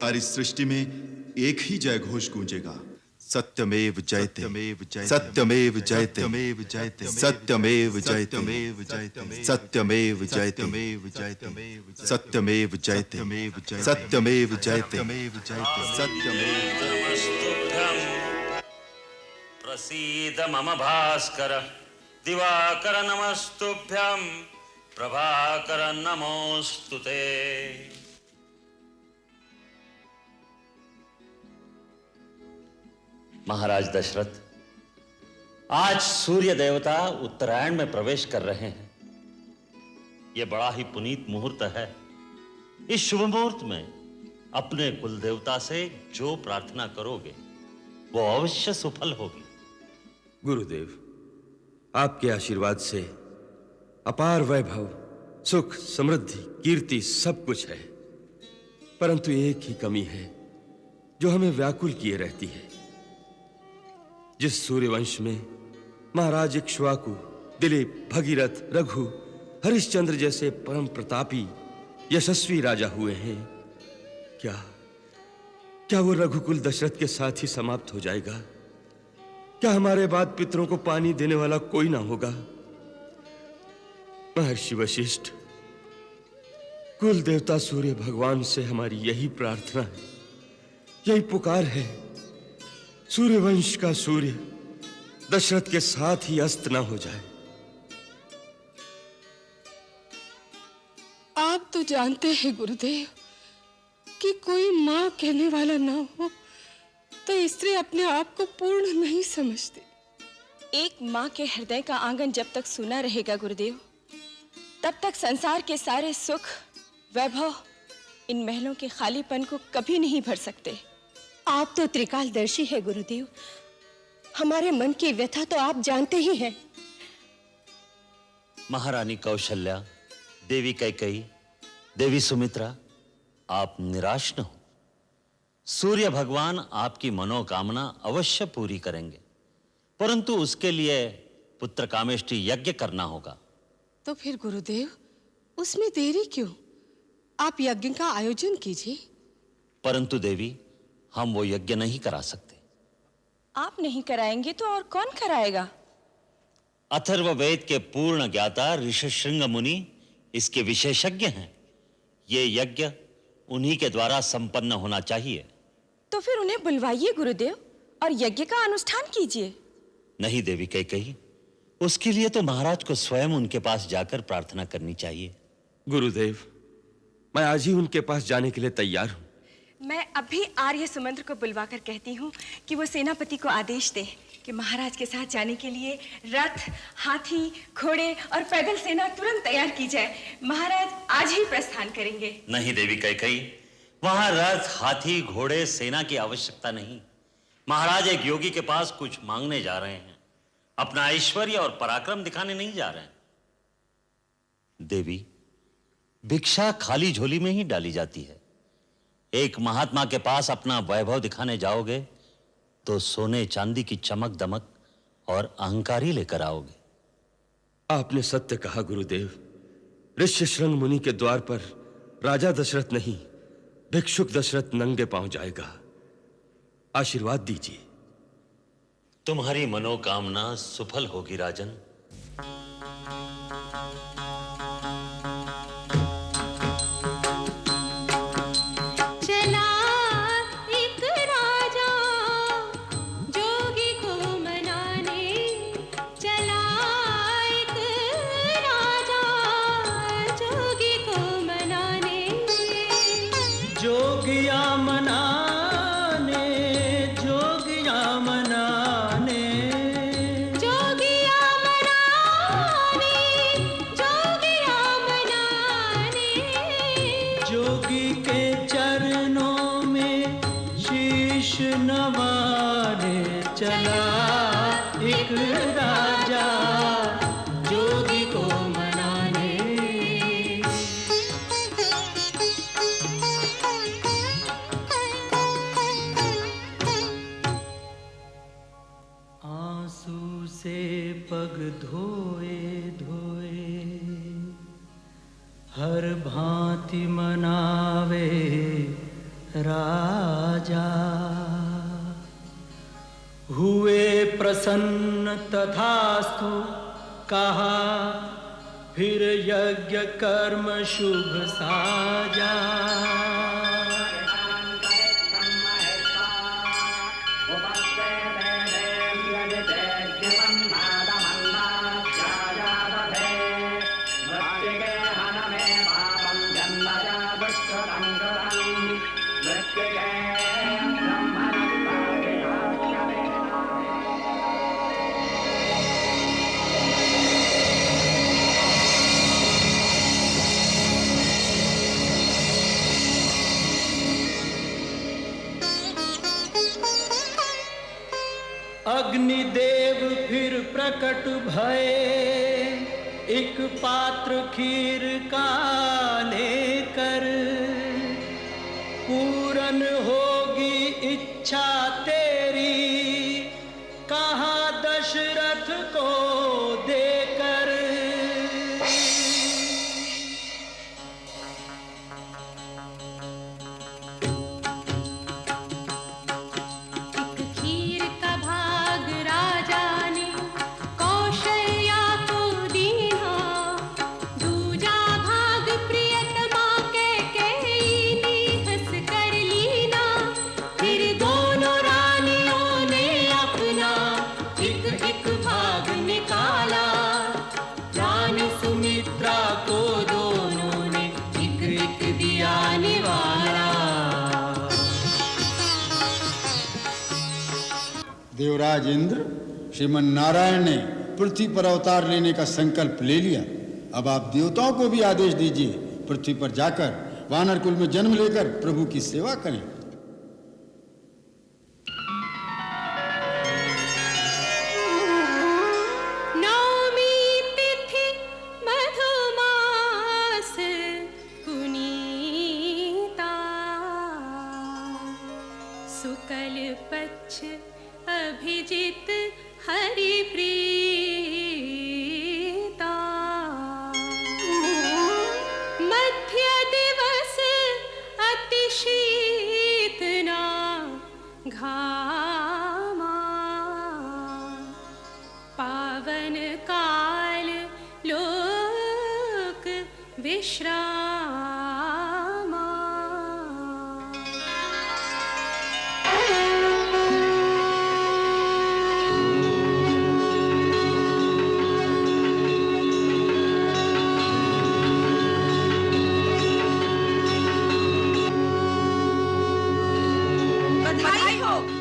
और इस सृष्टि में एक ही जय घोष गूंजेगा, सत्यमेव जयते, सत्यमेव जयते, सत्यमेव जयते, सत्यमेव जयते, सत्यमेव जयते, सत्यमेव जयते, सत्यमेव। प्रसीद मम भास्कर दिवाकर नमस्तुभ्यं प्रभाकर नमोस्तुते। महाराज दशरथ, आज सूर्य देवता उत्तरायण में प्रवेश कर रहे हैं। यह बड़ा ही पुनीत मुहूर्त है। इस शुभ मुहूर्त में अपने कुल देवता से जो प्रार्थना करोगे वो अवश्य सफल होगी। गुरुदेव, आपके आशीर्वाद से अपार वैभव, सुख, समृद्धि, कीर्ति सब कुछ है, परंतु एक ही कमी है जो हमें व्याकुल किए रहती है। जिस सूर्यवंश में महाराज इक्ष्वाकु, दिलीप, भगीरथ, रघु, हरिश्चंद्र जैसे परम प्रतापी यशस्वी राजा हुए हैं, क्या वो रघुकुल दशरथ के साथ ही समाप्त हो जाएगा? क्या हमारे बाद पितरों को पानी देने वाला कोई ना होगा? महर्षि वशिष्ठ, कुल देवता सूर्य भगवान से हमारी यही प्रार्थना है, यही पुकार है। सूर्यवंश का सूर्य दशरथ के साथ ही अस्त न हो जाए। आप तो जानते हैं गुरुदेव कि कोई मां कहने वाला ना हो तो स्त्री अपने आप को पूर्ण नहीं समझती। एक मां के हृदय का आंगन जब तक सूना रहेगा गुरुदेव, तब तक संसार के सारे सुख, वैभव इन महलों के खालीपन को कभी नहीं भर सकते। आप तो त्रिकालदर्शी है गुरुदेव, हमारे मन की व्यथा तो आप जानते ही हैं। महारानी कौशल्या, देवी कैकेयी, देवी सुमित्रा, आप निराश न हो। सूर्य भगवान आपकी मनोकामना अवश्य पूरी करेंगे, परंतु उसके लिए पुत्र कामेष्टि यज्ञ करना होगा। तो फिर गुरुदेव, उसमें देरी क्यों? आप यज्ञ का आयोजन कीजिए। परंतु देवी, हम वो यज्ञ नहीं करा सकते। आप नहीं कराएंगे तो और कौन कराएगा? अथर्ववेद के पूर्ण ज्ञाता ऋषिशृंग मुनि इसके विशेषज्ञ हैं। ये यज्ञ उन्हीं के द्वारा संपन्न होना चाहिए। तो फिर उन्हें बुलवाइए गुरुदेव और यज्ञ का अनुष्ठान कीजिए। नहीं देवी कैकेयी, उसके लिए तो महाराज को स्वयं उनके पास जाकर प्रार्थना करनी चाहिए। गुरुदेव, मैं आज ही उनके पास जाने के लिए तैयार हूं। मैं अभी आर्य सुमंत्र को बुलवाकर कहती हूँ कि वो सेनापति को आदेश दे कि महाराज के साथ जाने के लिए रथ, हाथी, घोड़े और पैदल सेना तुरंत तैयार की जाए। महाराज आज ही प्रस्थान करेंगे। नहीं देवी कैकेयी, वहां रथ, हाथी, घोड़े, सेना की आवश्यकता नहीं। महाराज एक योगी के पास कुछ मांगने जा रहे हैं, अपना ऐश्वर्य और पराक्रम दिखाने नहीं जा रहे हैं। देवी, भिक्षा खाली झोली में ही डाली जाती है। एक महात्मा के पास अपना वैभव दिखाने जाओगे तो सोने चांदी की चमक दमक और अहंकार ही लेकर आओगे। आपने सत्य कहा गुरुदेव। ऋष्यशृंग मुनि के द्वार पर राजा दशरथ नहीं, भिक्षुक दशरथ नंगे पांव जाएगा। आशीर्वाद दीजिए। तुम्हारी मनोकामना सफल होगी राजन। हर भांति मनावे राजा हुए प्रसन्न तथास्तु कहा, फिर यज्ञ कर्म शुभ साजा। अग्निदेव फिर प्रकट भये, एक पात्र खीर का लेकर, पूरन होगी इच्छा तेरी, कहा दशरथ को देकर। देवराज इंद्र, श्रीमन नारायण ने पृथ्वी पर अवतार लेने का संकल्प ले लिया। अब आप देवताओं को भी आदेश दीजिए, पृथ्वी पर जाकर वानर कुल में जन्म लेकर प्रभु की सेवा करें। सुकल पक्ष अभिजित हरि प्रीता, मध्य दिवस अति शीतना घामा, पावन काल लोक विश्राम।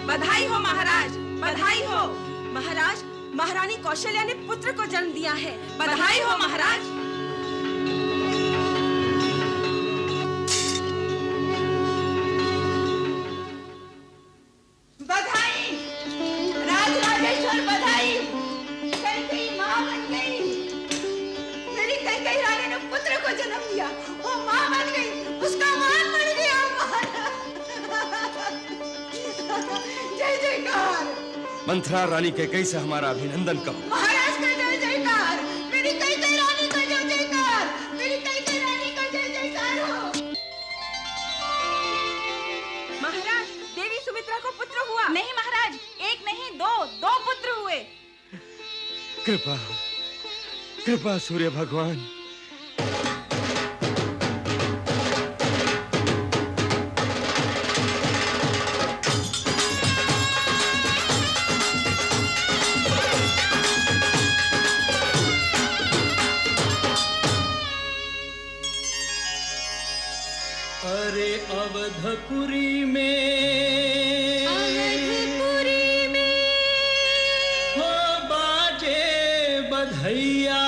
बधाई हो महाराज, बधाई हो महाराज। महारानी कौशल्या ने पुत्र को जन्म दिया है। बधाई हो महाराज। बधाई राजराजेश्वर, बधाई। कैकेयी मां बन गई। मेरी कैकेयी रानी ने पुत्र को जन्म दिया, वो मां बन गई, उसका मान बढ़ गया। जय जयकार। मंथरा रानी कैकेयी से हमारा अभिनंदन करो। महाराज का जय जयकार। मेरी कैकेयी रानी का जय जयकार। मेरी कैकेयी रानी का जय जयकार हो। महाराज, देवी सुमित्रा को पुत्र हुआ। नहीं महाराज, एक नहीं दो पुत्र हुए। कृपा कृपा सूर्य भगवान। अरे अवधपुरी में हो बाजे बधैया,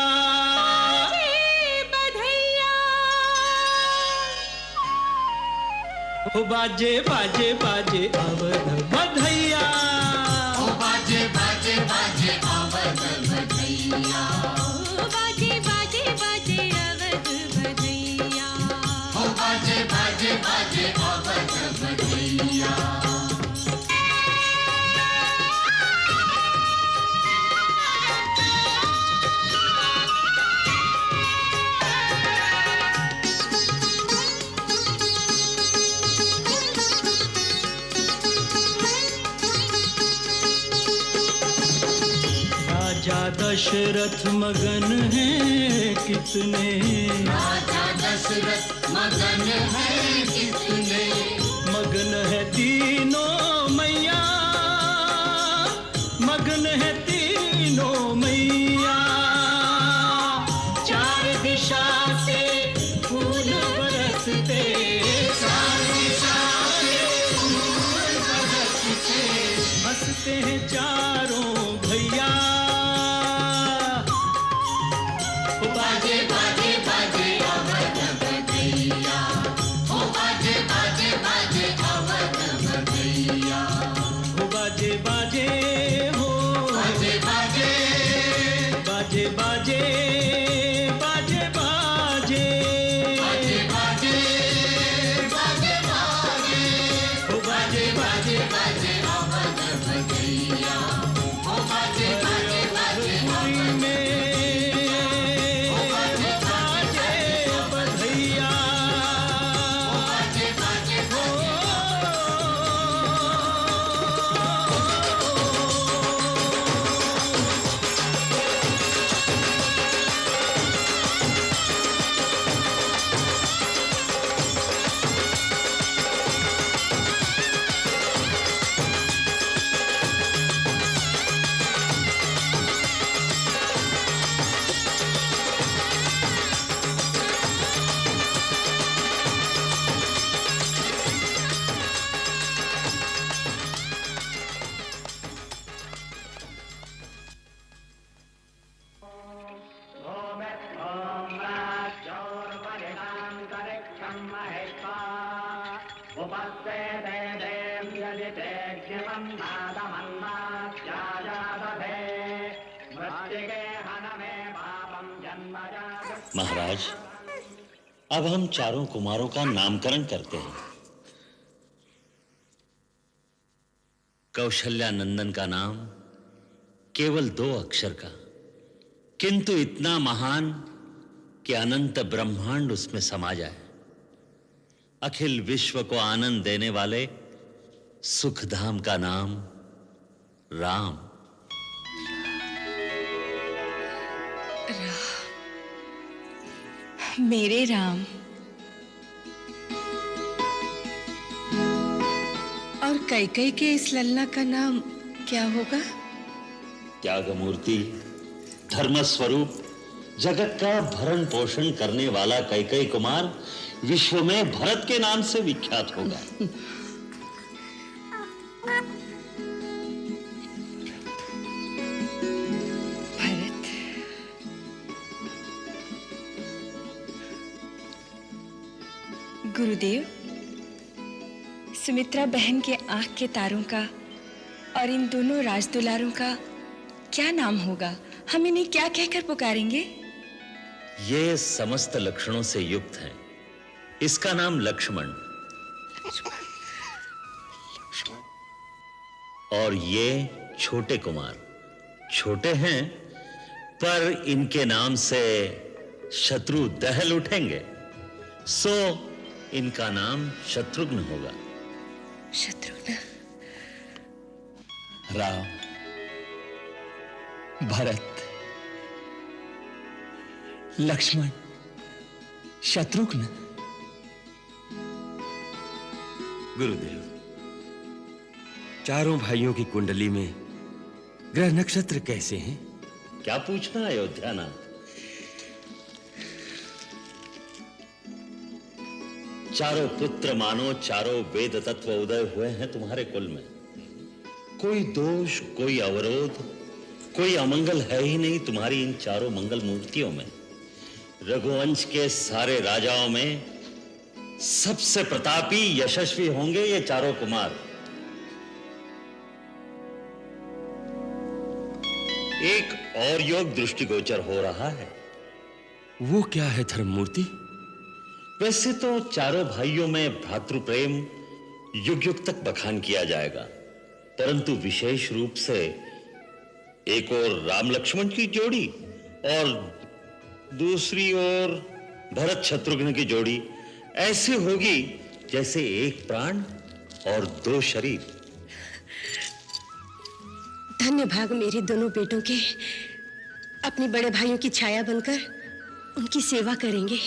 हो बाजे बाजे बाजे अवध बधैया, हो बाजे बाजे बाजे अवध बधैया, हो बाजे बाजे बाजे अवध बधैया, हो बाजे बाजे बाजे अवध बधैया। दशरथ मगन है कितने, राजा दशरथ मगन है कितने, मगन है तीनों मैया, मगन है तीनों मैया। चार दिशा से फूल बरसते, चार दिशा से फूल बरसते, हंसते हैं चारों भैया। बाजे बाजे बाजे अवध बधैया, ओ बाजे बाजे बाजे अवध बधैया, हो बाजे बाजे हो, बाजे बाजे बाजे बाजे बाजे बाजे बाजे बाजे बाजे बाजे, हो बाजे बाजे बाजे अवध बधैया, ओ बाजे बाजे बाजे अवध महाराज, अब हम चारों कुमारों का नामकरण करते हैं। कौशल्या नंदन का नाम केवल 2 अक्षर का, किंतु इतना महान कि अनंत ब्रह्मांड उसमें समा जाए। अखिल विश्व को आनंद देने वाले सुखधाम का नाम राम। मेरे राम। और कैकई के इस लल्ला का नाम क्या होगा? त्यागमूर्ति, धर्म स्वरूप, जगत का भरण पोषण करने वाला कैकई कुमार विश्व में भरत के नाम से विख्यात होगा। भरत। गुरुदेव, सुमित्रा बहन के आंख के तारों का और इन दोनों राजदुलारों का क्या नाम होगा? हम इन्हें क्या कहकर पुकारेंगे? ये समस्त लक्षणों से युक्त हैं। इसका नाम लक्ष्मण, और ये छोटे कुमार। छोटे हैं पर इनके नाम से शत्रु दहल उठेंगे, सो इनका नाम शत्रुघ्न होगा। शत्रुघ्न। राम, भरत, लक्ष्मण, शत्रुघ्न। गुरुदेव, चारों भाइयों की कुंडली में ग्रह नक्षत्र कैसे हैं? क्या पूछना अयोध्यानाथ? चारों पुत्र मानो चारों वेद तत्व उदय हुए हैं तुम्हारे कुल में। कोई दोष, कोई अवरोध, कोई अमंगल है ही नहीं तुम्हारी इन चारों मंगल मूर्तियों में। रघुवंश के सारे राजाओं में सबसे प्रतापी, यशस्वी होंगे ये चारों कुमार। एक और योग दृष्टिगोचर हो रहा है। वो क्या है धर्ममूर्ति? वैसे तो चारों भाइयों में भ्रातृ प्रेम युग युग तक बखान किया जाएगा, परंतु विशेष रूप से एक और राम लक्ष्मण की जोड़ी और दूसरी ओर भरत शत्रुघ्न की जोड़ी ऐसी होगी जैसे एक प्राण और 2 शरीर। धन्य भाग मेरे दोनों बेटों के अपने बड़े भाइयों की छाया बनकर उनकी सेवा करेंगे।